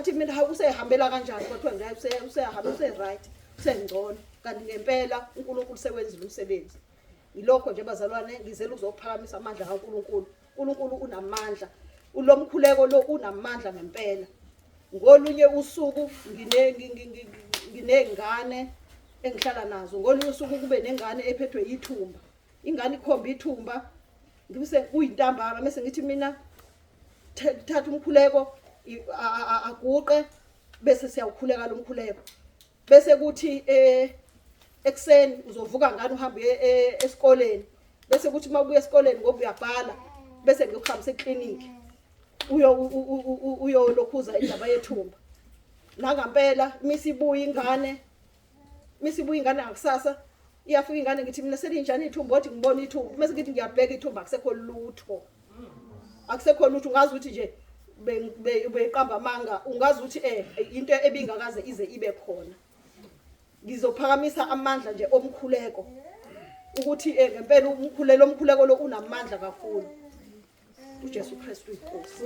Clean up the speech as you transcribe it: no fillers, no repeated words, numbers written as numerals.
ngathi mina hawu usehambela kanjani kodwa nje usehamba right usengcono kanti ngempela uNkulunkulu sekwenzile umsebenzi. Yilokho nje bazalwane ngizela uzophakamisa amandla kaNkulunkulu. uNkulunkulu unamandla, ulomkhuleko lo unamandla ngempela. Ngolunye usuku nginengane engihlala nazo, ngolunye usuku kube nengane ephethwe ithumba. Ingane ikhomba ithumba ngibise kuyintambama bese ngithi mina thatha umkhuleko aguqe bese siyawukhuleka lo mkhuleko. Bese kuthi ekseni uzovuka ngani uhambe esikoleni, bese kuthi mabuya esikoleni ngoba uyabhala bese ngiyokuhambisa eclinic uyolokhuza indaba yethumba. Nangempela misibuya ingane ngakusasa iyafika ingane ngithi mina selinjani ithumba othi ngibona ithumba bese ngithi ngiyabheka ithumba akusekho lutho ngazi ukuthi nje beqamba amanga ungazi ukuthi into ebingakaze ize ibe khona. Ngizophakamisa amandla nje omkhuleko ukuthi ngempela umkhuleko lo unamandla kakhulu. uJesu Kristu inkosi.